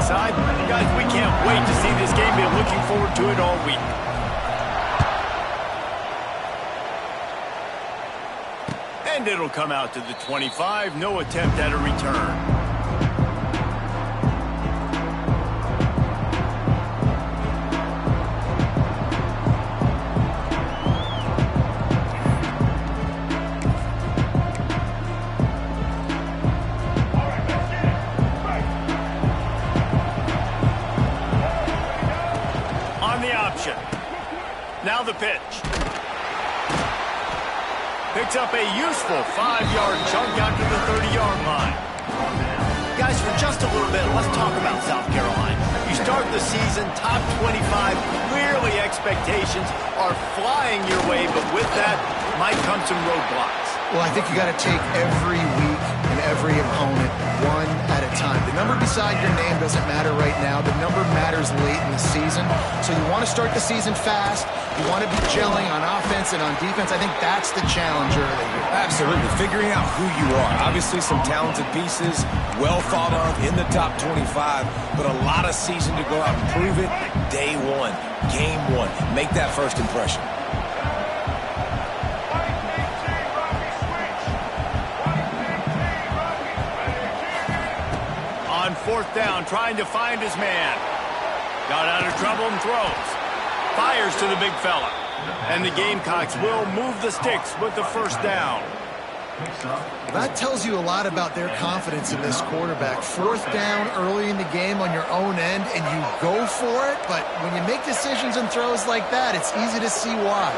side. Guys, we can't wait to see this game. Been looking forward to it all week. And it'll come out to the 25. No attempt at a return. Now the pitch. Picks up a useful 5-yard chunk out to the 30-yard line. Guys, for just a little bit, let's talk about South Carolina. You start the season top 25. Clearly expectations are flying your way, but with that might come some roadblocks. Well, I think you got to take every week and every opponent one at a time. The number beside your name doesn't matter right now. The number matters late in the season. So you want to start the season fast. You want to be gelling on offense and on defense. I think that's the challenge early here. Absolutely. Figuring out who you are. Obviously some talented pieces, well thought of in the top 25, but a lot of season to go out and prove it. Day one, game one. Make that first impression. On fourth down, trying to find his man. Got out of trouble and throws. Fires to the big fella. And the Gamecocks will move the sticks with the first down. That tells you a lot about their confidence in this quarterback. Fourth down early in the game on your own end, and you go for it. But when you make decisions and throws like that, it's easy to see why.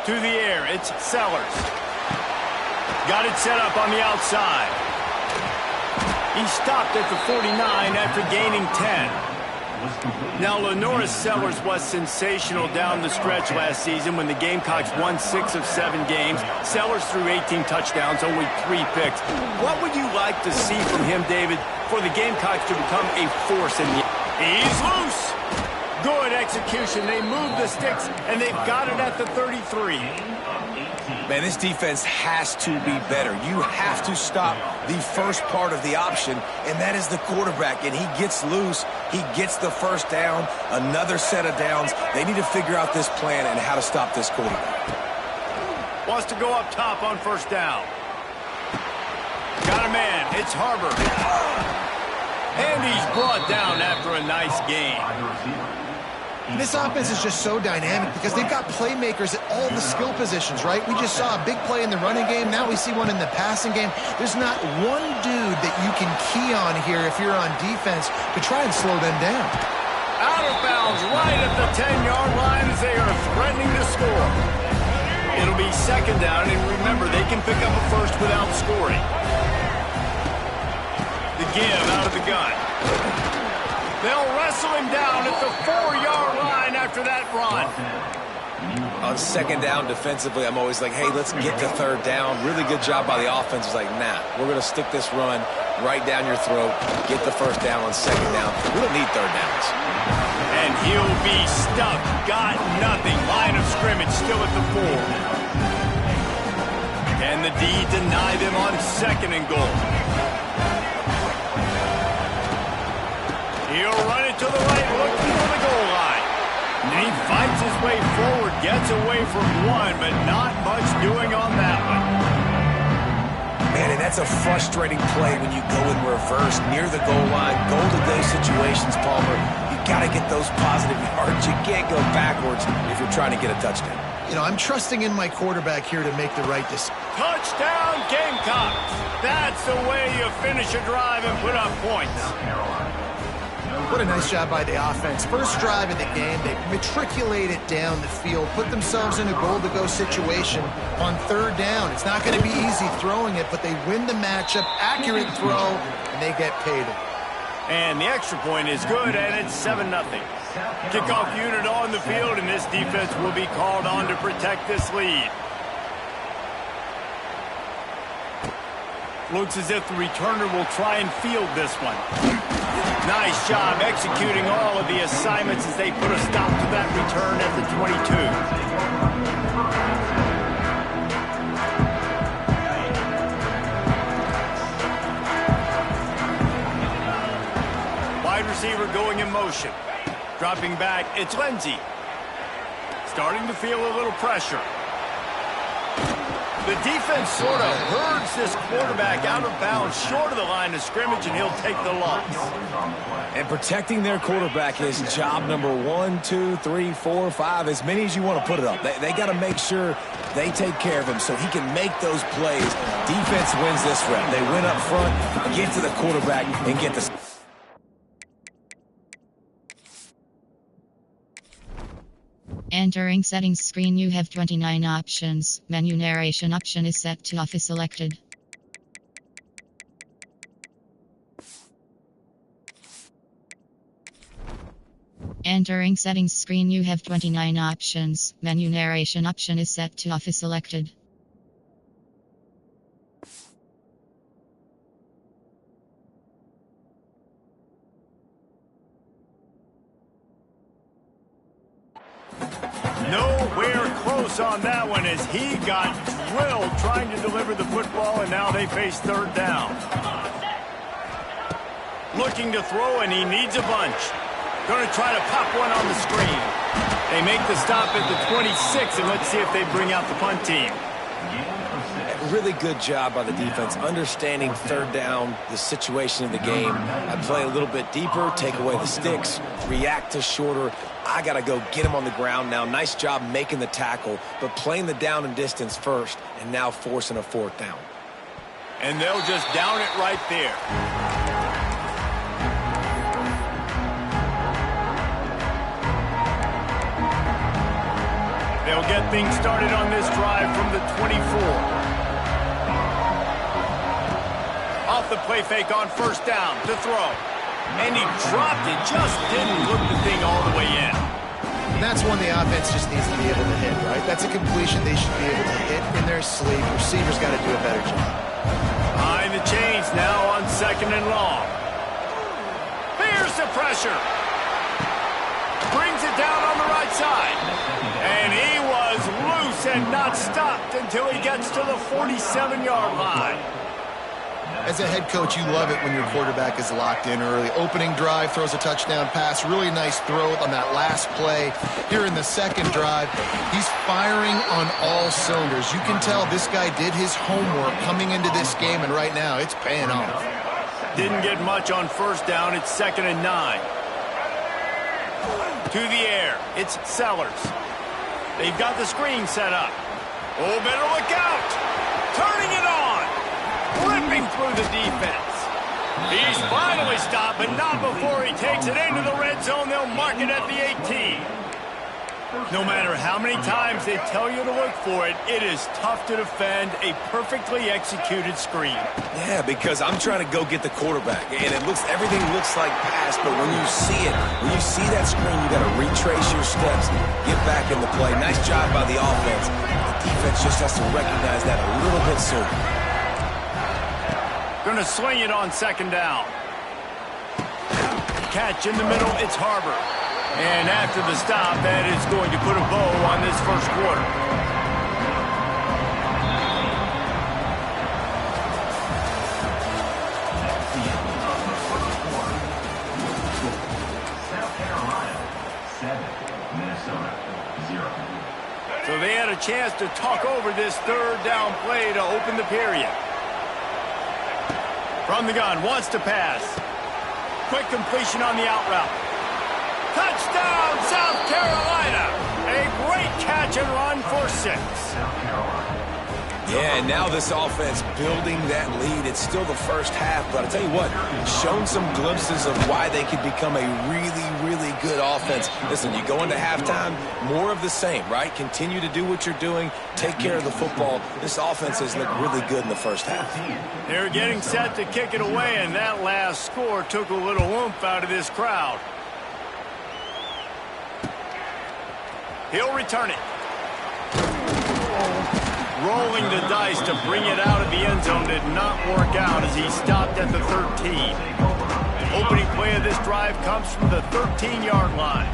To the air, it's Sellers. Got it set up on the outside. He stopped at the 49 after gaining 10. Now, Lenoris Sellers was sensational down the stretch last season when the Gamecocks won 6 of 7 games. Sellers threw 18 touchdowns, only 3 picks. What would you like to see from him, David, for the Gamecocks to become a force in the... He's loose! Good execution. They move the sticks, and they've got it at the 33. Man, this defense has to be better. You have to stop the first part of the option, and that is the quarterback. And he gets loose. He gets the first down, another set of downs. They need to figure out this plan and how to stop this quarterback. Wants to go up top on first down. Got a man. It's Harbor. And he's brought down after a nice gain. This offense is just so dynamic because they've got playmakers at all the skill positions, right? We just saw a big play in the running game. Now we see one in the passing game. There's not one dude that you can key on here if you're on defense to try and slow them down. Out of bounds right at the 10-yard line as they are threatening to score. It'll be second down, and remember, they can pick up a first without scoring. The give out of the gun. They'll wrestle him down at the 4-yard line after that run. On second down defensively, I'm always like, hey, let's get to third down. Really good job by the offense. It's like, nah, we're going to stick this run right down your throat, get the first down on second down. We don't need third downs. And he'll be stuck. Got nothing. Line of scrimmage still at the 4. And the D deny them on second and goal. He'll run it to the right, looking for the goal line. And he fights his way forward, gets away from one, but not much doing on that one. Man, and that's a frustrating play when you go in reverse near the goal line, goal-to-go situations, Palmer. You got to get those positive yards. You can't go backwards if you're trying to get a touchdown. You know, I'm trusting in my quarterback here to make the right decision. Touchdown, Gamecocks. That's the way you finish a drive and put up points. What a nice job by the offense. First drive of the game, they matriculated down the field, put themselves in a goal-to-go situation on third down. It's not going to be easy throwing it, but they win the matchup, accurate throw, and they get paid. And the extra point is good, and it's 7-0. Kickoff unit on the field, and this defense will be called on to protect this lead. Looks as if the returner will try and field this one. Nice job executing all of the assignments as they put a stop to that return at the 22. Wide receiver going in motion. Dropping back, it's Lindsey. Starting to feel a little pressure. The defense sort of herds this quarterback out of bounds short of the line of scrimmage, and he'll take the loss. And protecting their quarterback is job number 1, 2, 3, 4, 5, as many as you want to put it up. They got to make sure they take care of him so he can make those plays. Defense wins this rep. They win up front, get to the quarterback, and get the... Entering settings screen, you have 29 options. Menu narration option is set to off is selected. Entering settings screen, you have 29 options. Menu narration option is set to off is selected. Nowhere close on that one as he got drilled trying to deliver the football, and now they face third down. Looking to throw, and he needs a bunch. Going to try to pop one on the screen. They make the stop at the 26, and let's see if they bring out the punt team. Really good job by the defense, understanding third down, the situation of the game. I play a little bit deeper, take away the sticks, react to shorter. I got to go get him on the ground now. Nice job making the tackle, but playing the down and distance first, and now forcing a fourth down. And they'll just down it right there. They'll get things started on this drive from the 24. Off the play fake on first down to throw. And he dropped it, just didn't look the thing all the way in. And that's one the offense just needs to be able to hit, right? That's a completion they should be able to hit in their sleep. Receivers got to do a better job. Behind the chains now on second and long. Here's the pressure. Brings it down on the right side. And he was loose and not stopped until he gets to the 47-yard line. As a head coach, you love it when your quarterback is locked in early. Opening drive, throws a touchdown pass. Really nice throw on that last play. Here in the second drive, he's firing on all cylinders. You can tell this guy did his homework coming into this game, and right now it's paying off. Didn't get much on first down. It's 2nd and 9. To the air. It's Sellers. They've got the screen set up. Oh, better look out. Turning it on. Ripping through the defense. He's finally stopped, but not before he takes it into the red zone. They'll mark it at the 18. No matter how many times they tell you to look for it, it is tough to defend a perfectly executed screen. Yeah, because I'm trying to go get the quarterback, and everything looks like pass, but when you see it, when you see that screen, you got to retrace your steps, get back in the play. Nice job by the offense. The defense just has to recognize that a little bit sooner. Going to swing it on second down. Catch in the middle, it's Harbor. And after the stop, that is going to put a bow on this first quarter. South Carolina, 7, Minnesota, 0. So they had a chance to talk over this third down play to open the period. From the gun, wants to pass. Quick completion on the out route. Touchdown, South Carolina! A great catch and run for 6. Yeah, and now this offense building that lead. It's still the first half, but I'll tell you what, shown some glimpses of why they could become a really, really good offense. Listen, you go into halftime, more of the same, right? Continue to do what you're doing, take care of the football. This offense has looked really good in the first half. They're getting set to kick it away, and that last score took a little oomph out of this crowd. He'll return it. Rolling the dice to bring it out of the end zone did not work out as he stopped at the 13. Opening play of this drive comes from the 13-yard line.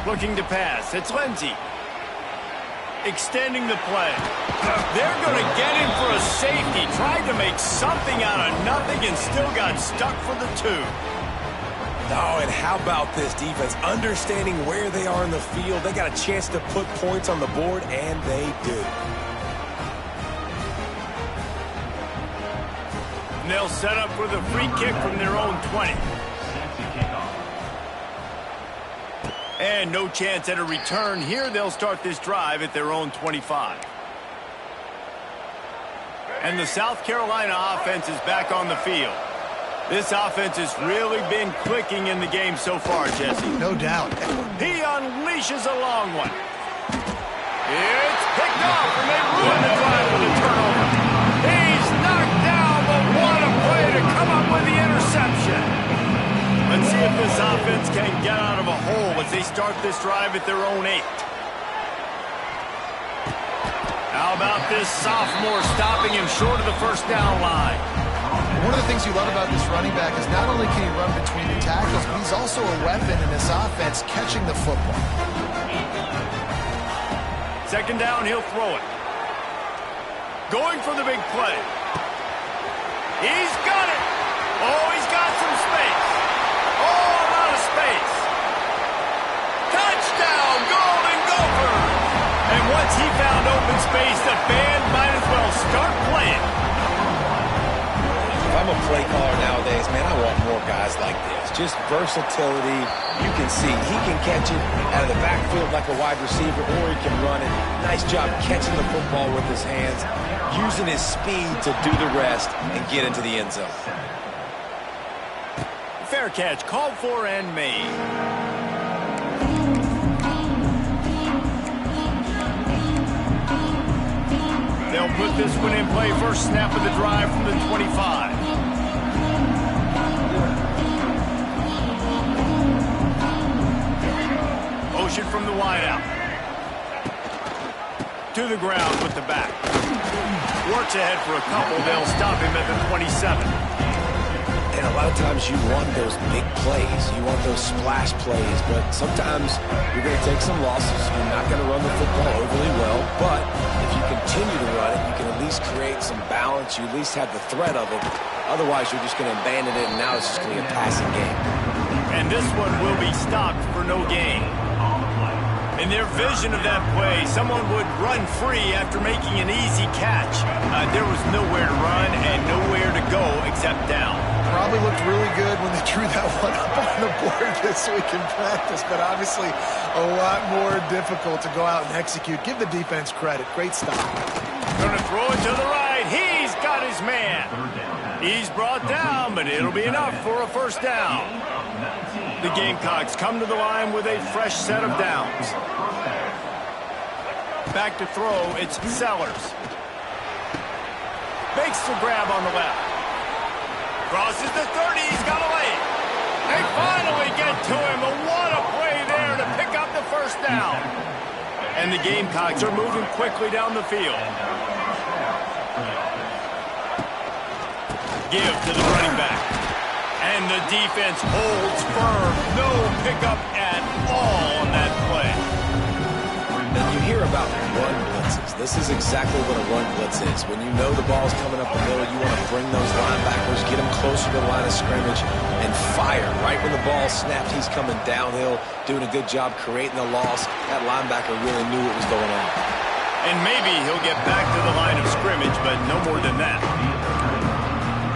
Looking to pass. It's Lindsey. Extending the play. They're going to get him for a safety. Tried to make something out of nothing and still got stuck for the 2. Oh, and how about this defense? Understanding where they are in the field. They got a chance to put points on the board, and they do. And they'll set up with a free kick from their own 20. And no chance at a return here. They'll start this drive at their own 25. And the South Carolina offense is back on the field. This offense has really been clicking in the game so far, Jesse. No doubt. He unleashes a long one. It's picked off, and they ruin the drive with a turnover. He's knocked down, but what a play to come up with the interception. Let's see if this offense can get out of a hole as they start this drive at their own 8. How about this sophomore stopping him short of the first down line? One of the things you love about this running back is not only can he run between the tackles, but he's also a weapon in this offense catching the football. Second down, he'll throw it. Going for the big play. He's got it. Oh, he's got some space. Oh, a lot of space. Touchdown, Golden Gophers. And once he found open space, the band might as well start playing. If I'm a play caller nowadays, man, I want more guys like this. Just versatility. You can see he can catch it out of the backfield like a wide receiver, or he can run it. Nice job catching the football with his hands, using his speed to do the rest and get into the end zone. Fair catch, called for and made. They'll put this one in play. First snap of the drive from the 25. Motion from the wideout. To the ground with the back. Works ahead for a couple. They'll stop him at the 27. And a lot of times you want those big plays. You want those splash plays. But sometimes you're going to take some losses. You're not going to run the football overly well. But if you continue to run it, you can at least create some balance. You at least have the threat of it. Otherwise, you're just going to abandon it, and now it's just going to be a passing game. And this one will be stopped for no gain. In their vision of that play, someone would run free after making an easy catch. There was nowhere to run and nowhere to go except down. Probably looked really good when they drew that one up on the board this week in practice, but obviously a lot more difficult to go out and execute. Give the defense credit. Great stop. Going to throw it to the right. He's got his man. He's brought down, but it'll be enough for a first down. The Gamecocks come to the line with a fresh set of downs. Back to throw, it's Sellers. Makes the grab on the left. Crosses the 30, he's got a lane. They finally get to him, and what a play there to pick up the first down. And the Gamecocks are moving quickly down the field. Give to the running back. And the defense holds firm. No pickup at all on that play. And you hear about run blitzes. This is exactly what a run blitz is. When you know the ball's coming up the middle, you want to bring those linebackers, get them closer to the line of scrimmage, and fire. Right when the ball snapped, he's coming downhill, doing a good job creating the loss. That linebacker really knew what was going on. And maybe he'll get back to the line of scrimmage, but no more than that.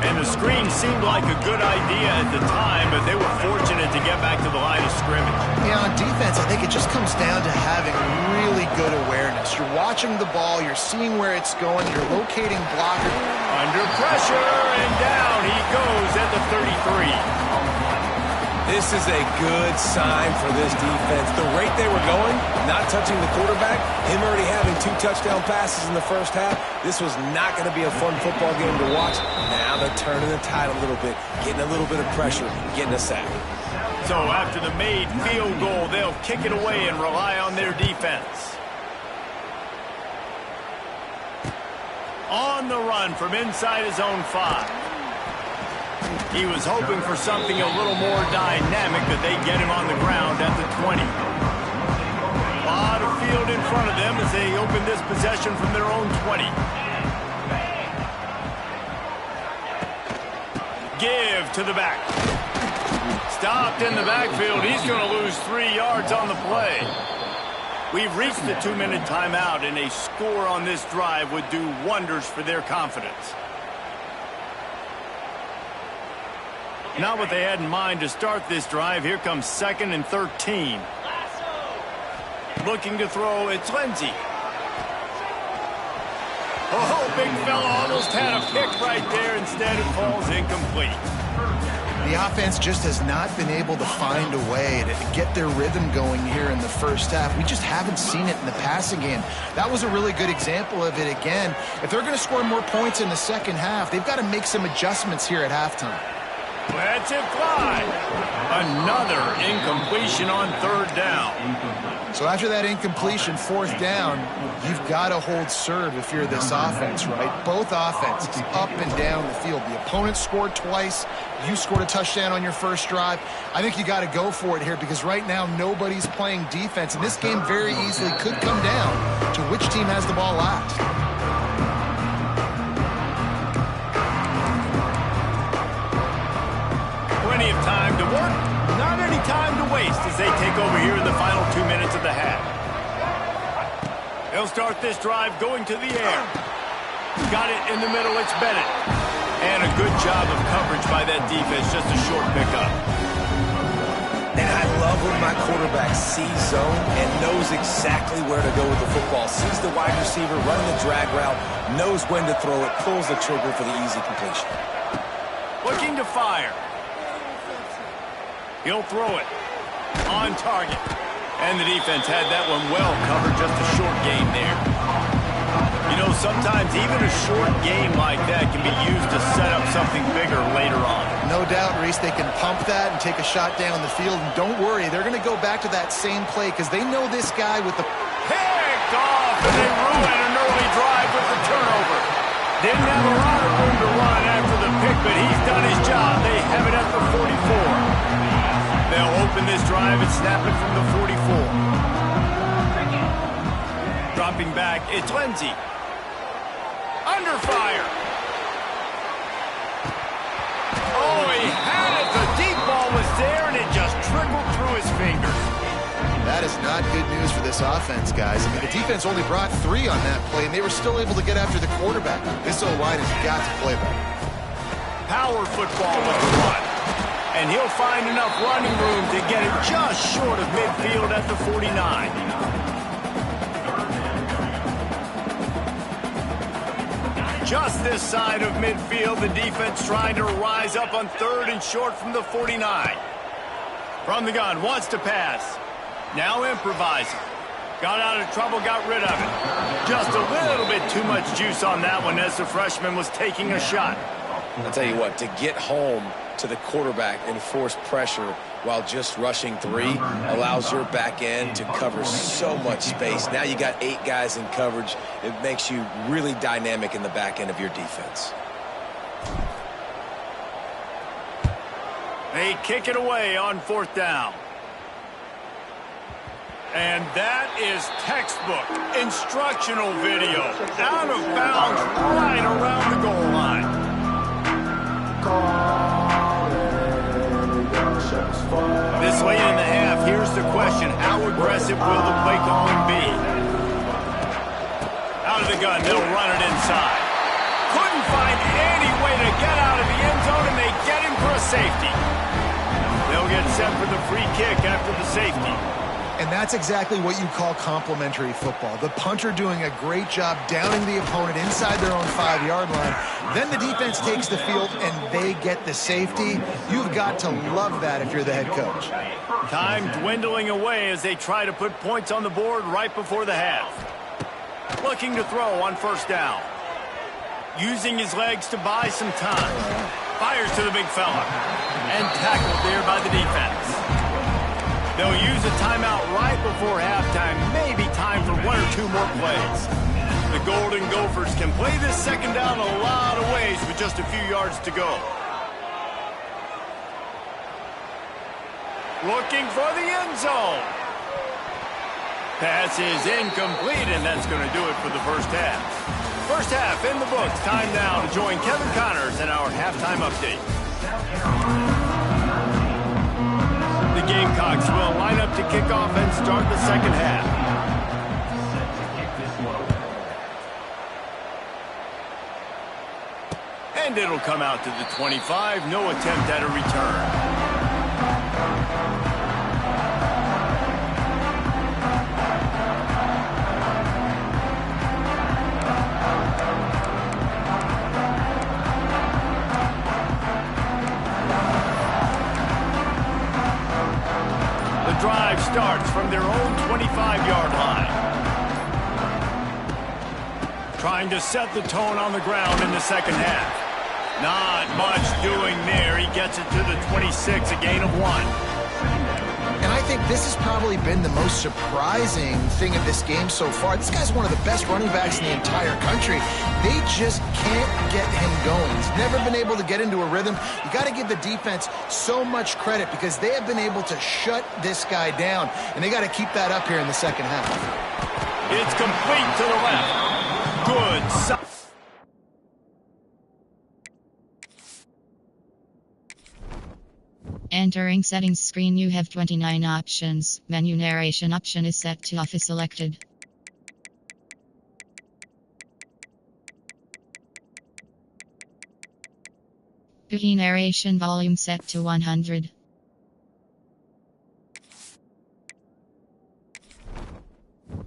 And the screen seemed like a good idea at the time, but they were fortunate to get back to the line of scrimmage. Yeah, on defense, I think it just comes down to having really good awareness. You're watching the ball, you're seeing where it's going, you're locating blockers. Under pressure, and down he goes at the 33. This is a good sign for this defense. The rate they were going, not touching the quarterback, him already having 2 touchdown passes in the first half, this was not going to be a fun football game to watch. Now they're turning the tide a little bit, getting a little bit of pressure, getting a sack. So after the made field goal, they'll kick it away and rely on their defense. On the run from inside his own 5. He was hoping for something a little more dynamic, but they get him on the ground at the 20. A lot of field in front of them as they open this possession from their own 20. Give to the back. stopped in the backfield. He's going to lose 3 yards on the play. We've reached the 2-minute timeout, and a score on this drive would do wonders for their confidence. Not what they had in mind to start this drive. Here comes 2nd and 13. Looking to throw, it's Lindsey. Oh, big fella almost had a pick right there. Instead, it falls incomplete. The offense just has not been able to find a way to get their rhythm going here in the first half. We just haven't seen it in the passing game. That was a really good example of it again. If they're going to score more points in the second half, they've got to make some adjustments here at halftime. Let's it fly. Another incompletion on 3rd down. So after that incompletion, 4th down, you've got to hold serve if you're this offense, right? Both offenses up and down the field. The opponent scored twice. You scored a touchdown on your first drive. I think you got to go for it here because right now nobody's playing defense. And this game very easily could come down to which team has the ball last. Plenty of time to work, not any time to waste as they take over here in the final 2 minutes of the half. They'll start this drive going to the air. Got it in the middle, it's Bennett. And a good job of coverage by that defense, just a short pickup. And I love when my quarterback sees zone and knows exactly where to go with the football. Sees the wide receiver running the drag route, knows when to throw it, pulls the trigger for the easy completion. Looking to fire. He'll throw it. On target. And the defense had that one well covered, just a short game there. You know, sometimes even a short game like that can be used to set up something bigger later on. No doubt, Reese, they can pump that and take a shot down the field. And don't worry, they're going to go back to that same play because they know this guy with the... Picked off, and they ruin an early drive with the turnover. Didn't have a lot of room to run after the pick, but he's done his job. They have it at the 44. They'll open this drive and snap it from the 44. Dropping back, it's Lindsey. Under fire. Oh, he had it. The deep ball was there, and it just trickled through his fingers. That is not good news for this offense, guys. I mean, the defense only brought 3 on that play, and they were still able to get after the quarterback. This O-line has got to play better. Power football with the run. And he'll find enough running room to get it just short of midfield at the 49. Just this side of midfield, the defense trying to rise up on 3rd and short from the 49. From the gun, wants to pass. Now improvising. Got out of trouble, got rid of it. Just a little bit too much juice on that one as the freshman was taking a shot. I'll tell you what, to get home to the quarterback and force pressure while just rushing 3 allows your back end to cover so much space. Now you got 8 guys in coverage. It makes you really dynamic in the back end of your defense. They kick it away on 4th down. And that is textbook instructional video. Out of bounds right around the goal line. This late in the half, here's the question. How aggressive will the play calling be? Out of the gun, they'll run it inside. Couldn't find any way to get out of the end zone, and they get him for a safety. They'll get set for the free kick after the safety. And that's exactly what you call complementary football. The punter doing a great job downing the opponent inside their own 5-yard line. Then the defense takes the field and they get the safety. You've got to love that if you're the head coach. Time dwindling away as they try to put points on the board right before the half. Looking to throw on 1st down. Using his legs to buy some time. Fires to the big fella. And tackled there by the defense. They'll use a timeout right before halftime. Maybe time for 1 or 2 more plays. The Golden Gophers can play this 2nd down a lot of ways with just a few yards to go. Looking for the end zone. Pass is incomplete, and that's going to do it for the first half. First half in the books. Time now to join Kevin Connors in our halftime update. Gamecocks will line up to kick off and start the second half. Set to kick this one away. And it'll come out to the 25. No attempt at a return. Drive starts from their own 25-yard line. Trying to set the tone on the ground in the second half. Not much doing there. He gets it to the 26, a gain of 1. And I think this has probably been the most surprising thing of this game so far. This guy's one of the best running backs in the entire country. They just can't get him going. He's never been able to get into a rhythm. You got to give the defense so much credit because they have been able to shut this guy down, and they got to keep that up here in the second half. It's complete to the left. Good. Entering settings screen, you have 29 options. Menu narration option is set to off is selected. Boogie narration volume set to 100.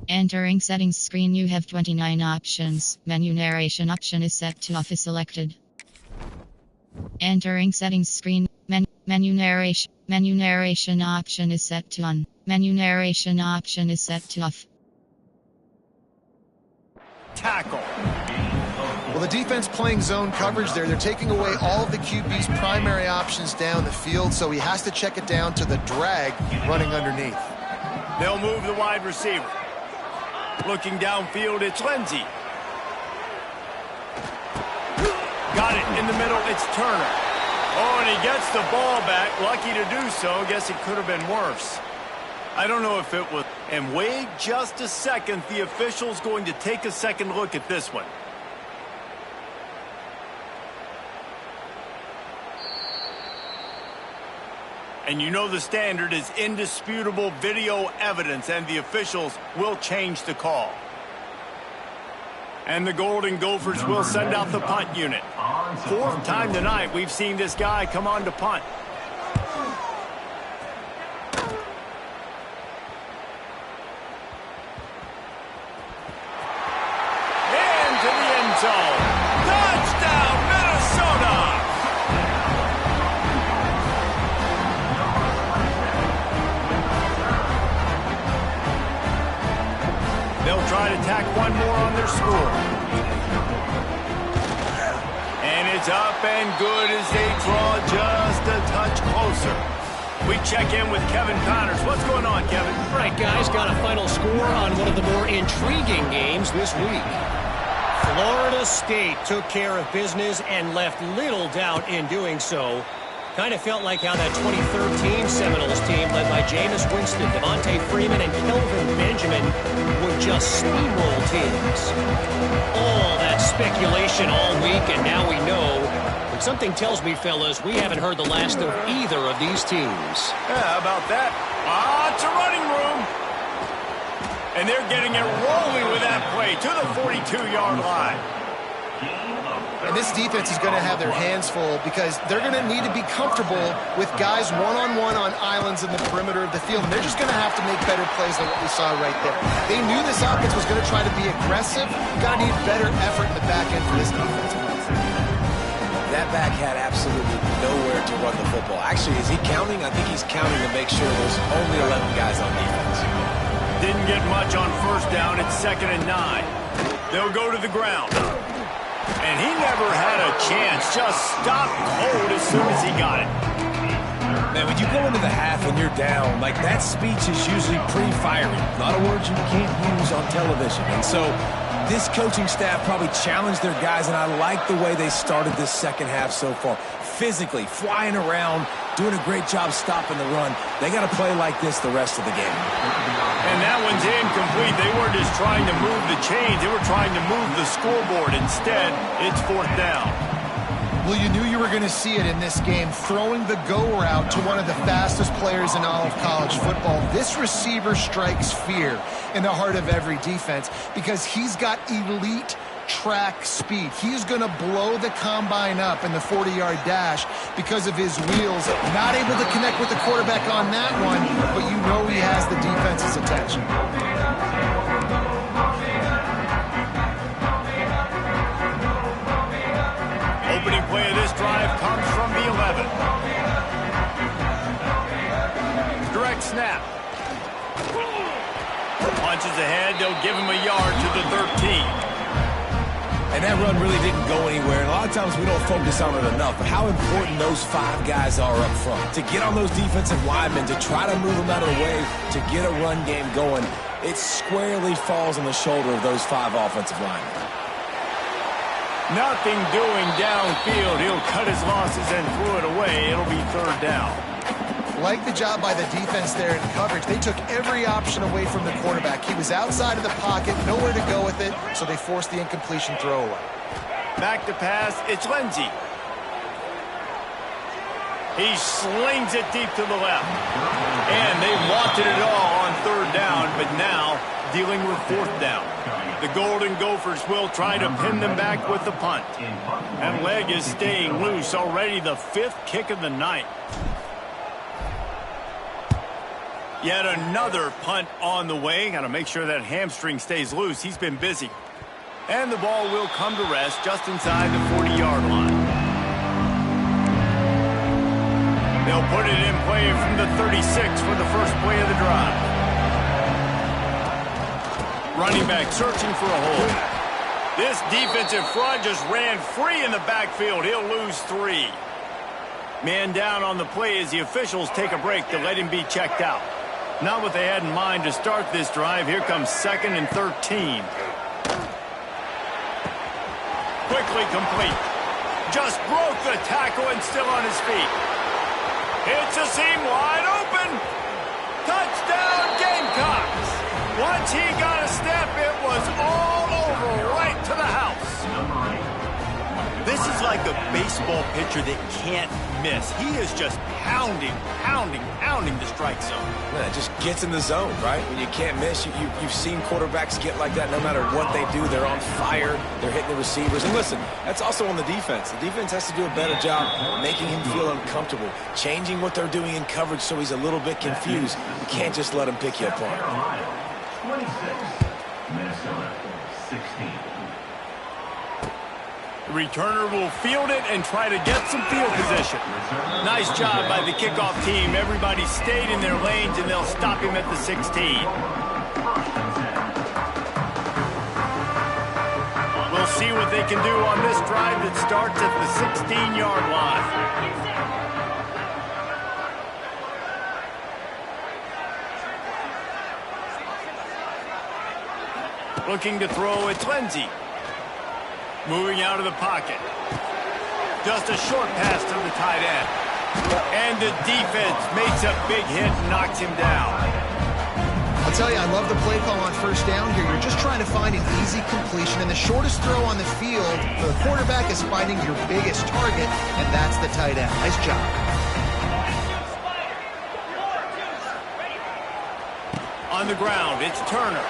Entering settings screen, you have 29 options. Menu narration option is set to off is selected. Entering settings screen, menu narration option is set to on. Menu narration option is set to off. Tackle. Well, the defense playing zone coverage there. They're taking away all of the QB's primary options down the field, so he has to check it down to the drag running underneath. They'll move the wide receiver. Looking downfield, it's Lindsey. Got it in the middle, it's Turner. Oh, and he gets the ball back. Lucky to do so. Guess it could have been worse. I don't know if it was. And wait just a second. The official's going to take a second look at this one. And you know the standard is indisputable video evidence, and the officials will change the call. And the Golden Gophers will send out the punt unit. Fourth time tonight we've seen this guy come on to punt. Into the end zone. Touchdown, Minnesota! They'll try to tack one more on their score. And it's up and good as they draw just a touch closer. We check in with Kevin Connors. What's going on, Kevin? All right, guys, got a final score on one of the more intriguing games this week. Florida State took care of business and left little doubt in doing so. Kind of felt like how that 2013 Seminoles team led by Jameis Winston, Devontae Freeman, and Kelvin Benjamin would just steamroll teams. All that speculation all week, and now we know. But something tells me, fellas, we haven't heard the last of either of these teams. Yeah, how about that? It's a running room. And they're getting it rolling with that play to the 42-yard line. And this defense is going to have their hands full because they're going to need to be comfortable with guys one-on-one on islands in the perimeter of the field. And they're just going to have to make better plays than what we saw right there. They knew this offense was going to try to be aggressive. Got to need better effort in the back end for this defense. That back had absolutely nowhere to run the football. Actually, is he counting? I think he's counting to make sure there's only 11 guys on defense. Didn't get much on first down. It's 2nd and 9. They'll go to the ground. And he never had a chance. Just stopped cold as soon as he got it. Man, when you go into the half and you're down, like that speech is usually pretty fiery. A lot of words you can't use on television. And so this coaching staff probably challenged their guys, and I like the way they started this second half so far. Physically, flying around, doing a great job stopping the run. They got to play like this the rest of the game. And that one's incomplete. They weren't just trying to move the chains. They were trying to move the scoreboard. Instead, it's 4th down. Well, you knew you were going to see it in this game, throwing the go route to one of the fastest players in all of college football. This receiver strikes fear in the heart of every defense because he's got elite track speed. He's going to blow the combine up in the 40-yard dash because of his wheels. Not able to connect with the quarterback on that one, but you know he has the defense's attention. Opening play of this drive comes from the 11. Direct snap. Punches ahead. They'll give him a yard to the 13. And that run really didn't go anywhere. And a lot of times we don't focus on it enough. But how important those 5 guys are up front. To get on those defensive linemen, to try to move them out of the way, to get a run game going, it squarely falls on the shoulder of those 5 offensive linemen. Nothing doing downfield. He'll cut his losses and throw it away. It'll be 3rd down. Like the job by the defense there in coverage. They took every option away from the quarterback. He was outside of the pocket, nowhere to go with it, so they forced the incompletion throwaway. Back to pass. It's Lindsey. He slings it deep to the left. And they wanted it all on 3rd down, but now dealing with 4th down. The Golden Gophers will try to pin them back with the punt. That leg is staying loose already, the 5th kick of the night. Yet another punt on the way. Got to make sure that hamstring stays loose. He's been busy. And the ball will come to rest just inside the 40-yard line. They'll put it in play from the 36 for the first play of the drive. Running back searching for a hole. This defensive front just ran free in the backfield. He'll lose 3. Man down on the play as the officials take a break to let him be checked out. Not what they had in mind to start this drive. Here comes 2nd and 13. Quickly complete. Just broke the tackle and still on his feet. It's a seam wide open. Touchdown Gamecocks. Once he got a step, it was all over right to the house. This is like a baseball pitcher that can't miss. He is just pounding the strike zone. Yeah, it just gets in the zone, right? When you can't miss, you've seen quarterbacks get like that no matter what they do. They're on fire. They're hitting the receivers. And listen, that's also on the defense. The defense has to do a better job making him feel uncomfortable, changing what they're doing in coverage so he's a little bit confused. You can't just let him pick you apart. 26, Minnesota, 16. The returner will field it and try to get some field position. Nice job by the kickoff team. Everybody stayed in their lanes, and they'll stop him at the 16. We'll see what they can do on this drive that starts at the 16-yard line. Looking to throw, it's Lindsey. Moving out of the pocket. Just a short pass to the tight end. And the defense makes a big hit and knocks him down. I'll tell you, I love the play call on 1st down here. You're just trying to find an easy completion, and the shortest throw on the field for the quarterback is finding your biggest target, and that's the tight end. Nice job. On the ground, it's Turner.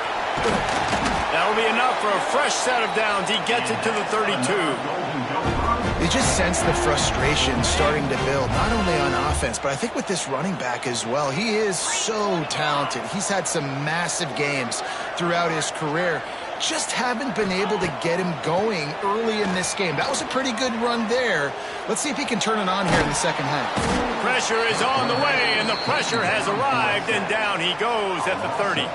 That'll be enough for a fresh set of downs. He gets it to the 32. You just sense the frustration starting to build, not only on offense, but I think with this running back as well. He is so talented. He's had some massive games throughout his career. Just haven't been able to get him going early in this game. That was a pretty good run there. Let's see if he can turn it on here in the 2nd half. Pressure is on the way, and the pressure has arrived, and down he goes at the 30.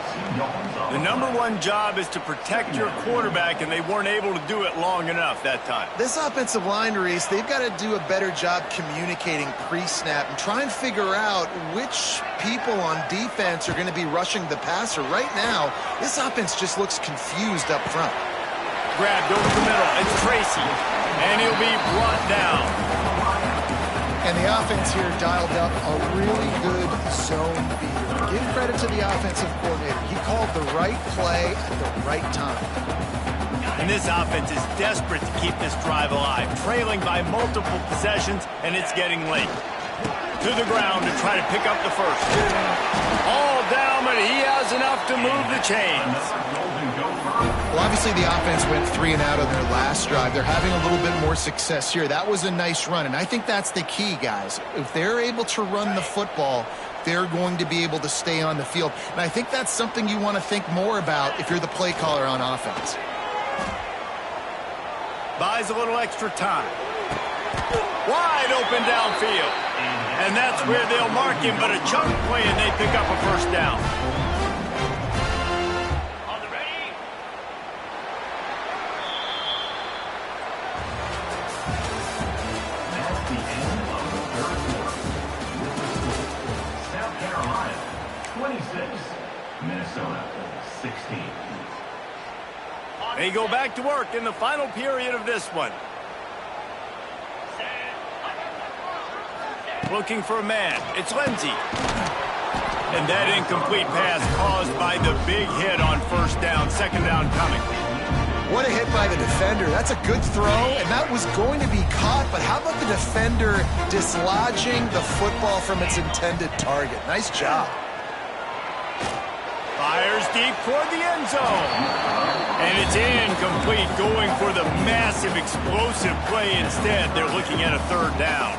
The #1 job is to protect your quarterback, and they weren't able to do it long enough that time. This offensive line, Reese, they've got to do a better job communicating pre-snap and try and figure out which people on defense are going to be rushing the passer. Right now, this offense just looks confused up front. Grabbed over the middle. It's Tracy, and he'll be brought down. And the offense here dialed up a really good zone beater. Give credit to the offensive coordinator. He called the right play at the right time. And this offense is desperate to keep this drive alive, trailing by multiple possessions, and it's getting late. To the ground to try to pick up the first. All down, but he has enough to move the chains. Well, obviously the offense went 3 and out on their last drive. They're having a little bit more success here. That was a nice run, and I think that's the key, guys. If they're able to run the football, they're going to be able to stay on the field. And I think that's something you want to think more about if you're the play caller on offense. Buys a little extra time. Wide open downfield. And that's where they'll mark him, but a chunk play and they pick up a first down. On the ready. That's the end of the third quarter. South Carolina, 26. Minnesota, 16. They go back to work in the final period of this one. Looking for a man. It's Lindsey. And that incomplete pass caused by the big hit on first down. Second down coming. What a hit by the defender. That's a good throw, and that was going to be caught, but how about the defender dislodging the football from its intended target? Nice job. Fires deep toward the end zone. And it's incomplete, going for the massive explosive play instead. They're looking at a third down.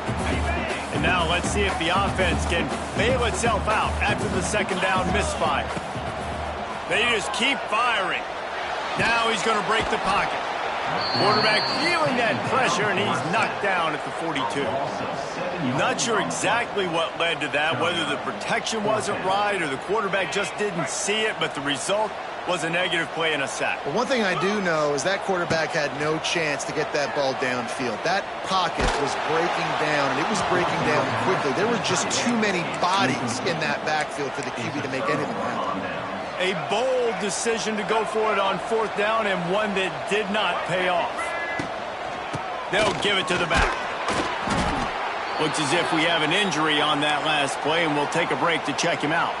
And now let's see if the offense can bail itself out after the second down misfire. They just keep firing. Now he's going to break the pocket. Quarterback feeling that pressure, and he's knocked down at the 42. Not sure exactly what led to that, whether the protection wasn't right or the quarterback just didn't see it, but the result was a negative play and a sack. But one thing I do know is that quarterback had no chance to get that ball downfield. That pocket was breaking down, and it was breaking down quickly. There were just too many bodies in that backfield for the QB to make anything happen. A bold decision to go for it on fourth down, and one that did not pay off. They'll give it to the back. Looks as if we have an injury on that last play, and we'll take a break to check him out.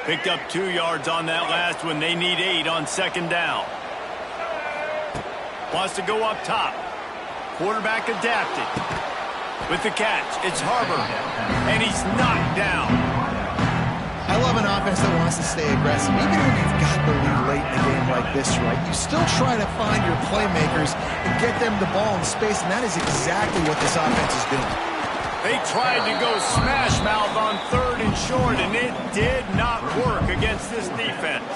Picked up 2 yards on that last one. They need 8 on second down. Wants to go up top. Quarterback adapted. With the catch, it's Harbor. And he's knocked down. I love an offense that wants to stay aggressive. Even when you've got the lead late in a game like this, right, you still try to find your playmakers and get them the ball in space, and that is exactly what this offense is doing. They tried to go smash mouth on third and short, and it did not work against this defense.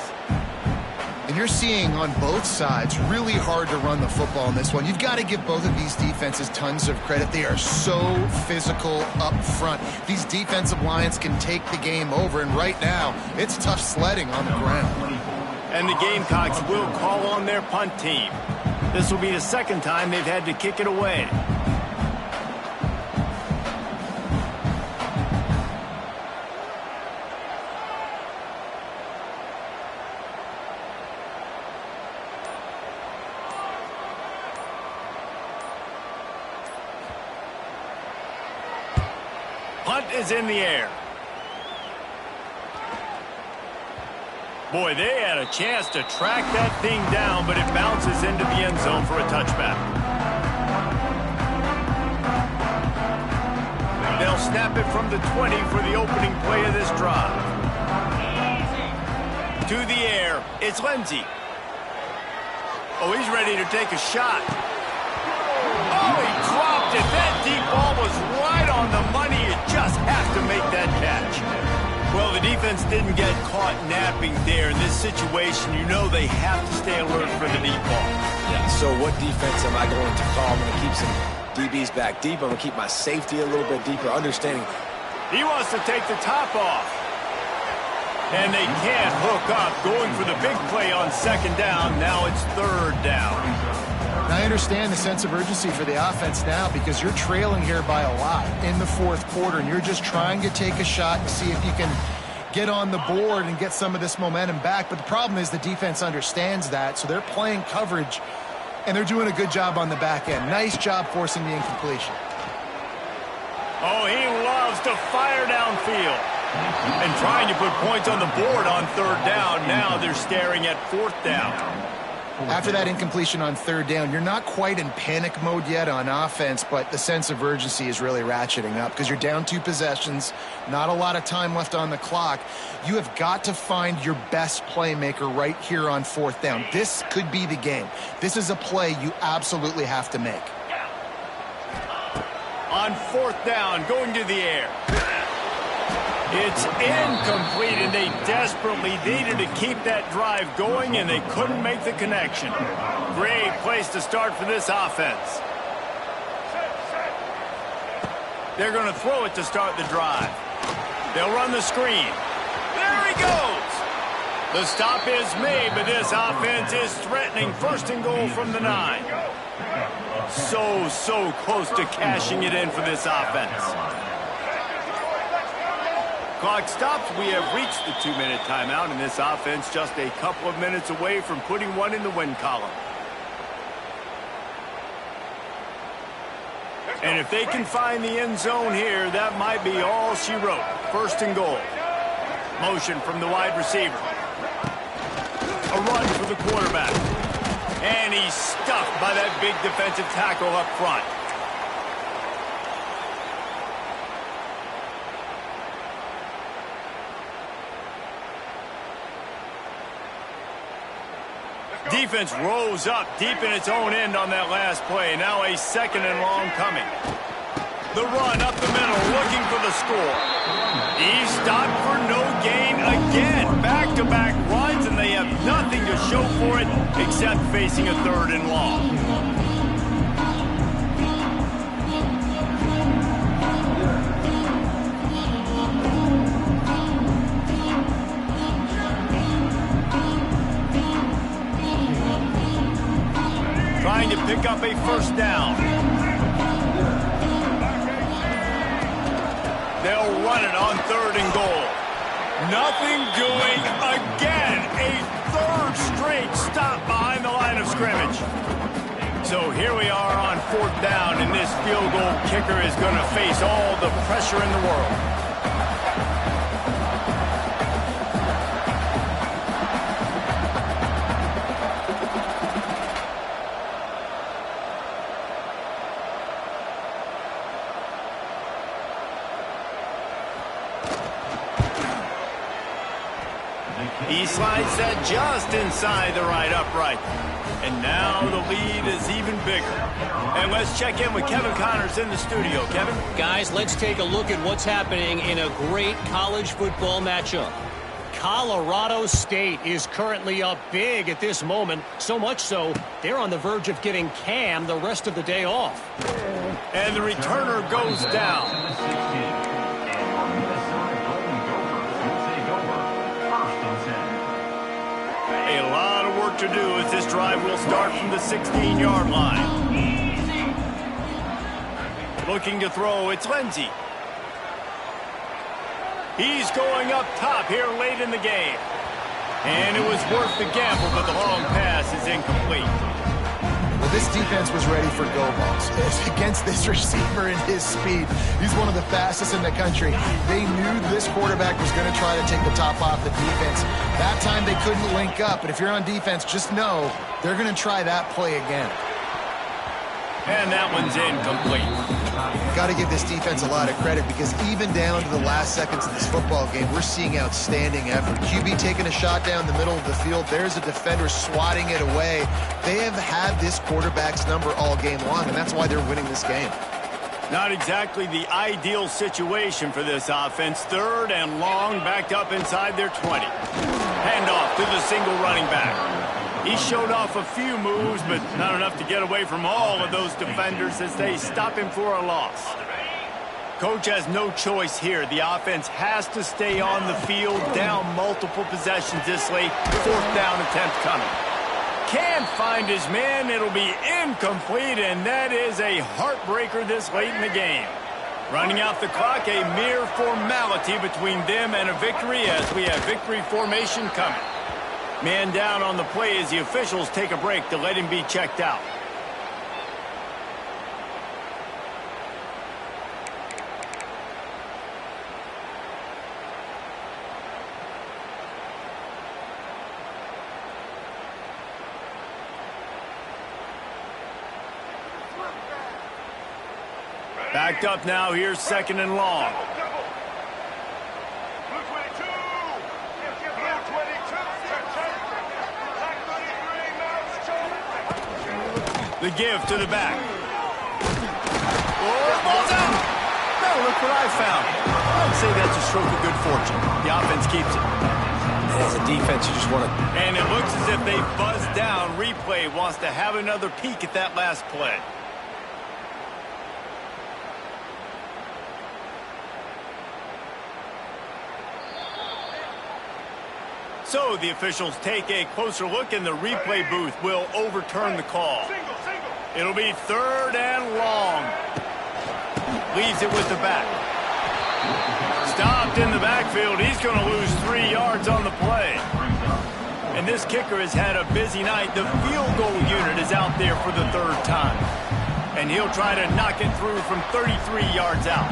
And you're seeing on both sides really hard to run the football in this one. You've got to give both of these defenses tons of credit. They are so physical up front. These defensive lines can take the game over, and right now, it's tough sledding on the ground. And the Gamecocks will call on their punt team. This will be the second time they've had to kick it away. Punt is in the air. Boy, they had a chance to track that thing down, but it bounces into the end zone for a touchback. They'll snap it from the 20 for the opening play of this drive. To the air, it's Lindsey. Oh, he's ready to take a shot. Oh, he dropped it. That deep ball was right on the money. You just have to make that catch. Well, the defense didn't get caught napping there. In this situation, you know they have to stay alert for the deep ball. Yeah, so what defense am I going to call? I'm going to keep some DBs back deep. I'm going to keep my safety a little bit deeper, understanding. He wants to take the top off. And they can't hook up, going for the big play on second down. Now it's third down. I understand the sense of urgency for the offense now because you're trailing here by a lot in the fourth quarter, and you're just trying to take a shot and see if you can get on the board and get some of this momentum back. But the problem is the defense understands that, so they're playing coverage, and they're doing a good job on the back end. Nice job forcing the incompletion. Oh, he loves to fire downfield. And trying to put points on the board on third down. Now they're staring at fourth down. After that incompletion on third down, you're not quite in panic mode yet on offense, but the sense of urgency is really ratcheting up because you're down 2 possessions, not a lot of time left on the clock. You have got to find your best playmaker right here on fourth down. This could be the game. This is a play you absolutely have to make. On fourth down, going to the air. It's incomplete, and they desperately needed to keep that drive going, and they couldn't make the connection. Great place to start for this offense. They're going to throw it to start the drive. They'll run the screen. There he goes. The stop is made, but this offense is threatening first and goal from the 9. So close to cashing it in for this offense. Clock stops. We have reached the 2-minute timeout, and this offense just a couple of minutes away from putting one in the win column. And if they can find the end zone here, that might be all she wrote. First and goal. Motion from the wide receiver. A run for the quarterback. And he's stuffed by that big defensive tackle up front. Defense rose up deep in its own end on that last play. Now a second and long coming. The run up the middle, looking for the score. He stopped for no gain again. Back-to-back runs, and they have nothing to show for it except facing a third and long. Trying to pick up a first down. They'll run it on third and goal. Nothing doing again. A third straight stop behind the line of scrimmage. So here we are on fourth down, and this field goal kicker is going to face all the pressure in the world. He slides that just inside the right upright. And now the lead is even bigger. And let's check in with Kevin Connors in the studio. Kevin? Guys, let's take a look at what's happening in a great college football matchup. Colorado State is currently up big at this moment, so much so they're on the verge of giving Cam the rest of the day off. And the returner goes down. A lot of work to do as this drive will start from the 16-yard line. Looking to throw, it's Lindsey. He's going up top here late in the game. And it was worth the gamble, but the long pass is incomplete. Well, this defense was ready for go balls. Against this receiver and his speed, he's one of the fastest in the country. They knew this quarterback was going to try to take the top off the defense. That time they couldn't link up, but if you're on defense, just know they're going to try that play again. And that one's incomplete. Got to give this defense a lot of credit because even down to the last seconds of this football game, we're seeing outstanding effort. QB taking a shot down the middle of the field. There's a defender swatting it away. They have had this quarterback's number all game long, and that's why they're winning this game. Not exactly the ideal situation for this offense. Third and long, backed up inside their 20. Handoff to the single running back. He showed off a few moves, but not enough to get away from all of those defenders as they stop him for a loss. Coach has no choice here. The offense has to stay on the field, down multiple possessions this late. Fourth down attempt coming. Can't find his man. It'll be incomplete, and that is a heartbreaker this late in the game. Running out the clock, a mere formality between them and a victory as we have victory formation coming. Man down on the play as the officials take a break to let him be checked out. Backed up now. Here's 2nd and long. The give to the back. Oh, ball's out. Now look what I found. I'd say that's a stroke of good fortune. The offense keeps it. As a defense, you just want to... And it looks as if they buzzed down. Replay wants to have another peek at that last play. So the officials take a closer look, and the replay booth will overturn the call. It'll be 3rd and long. Leaves it with the back. Stopped in the backfield. He's going to lose 3 yards on the play. And this kicker has had a busy night. The field goal unit is out there for the 3rd time. And he'll try to knock it through from 33 yards out.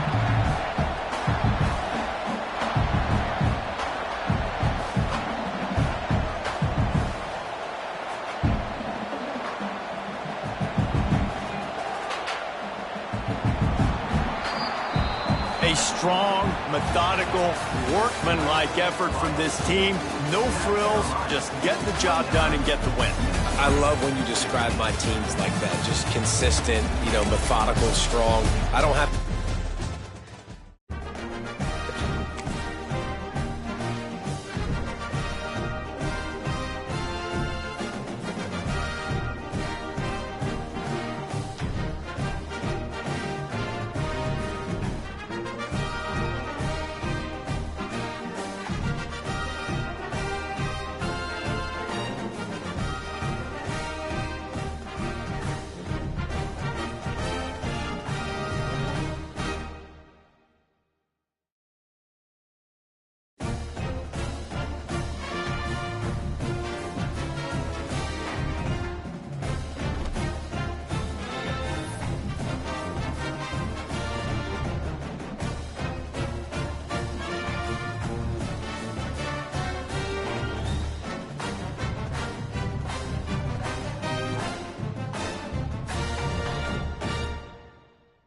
A strong, methodical, workmanlike effort from this team. No frills, just get the job done and get the win. I love when you describe my teams like that. Just consistent, methodical, strong. I don't have to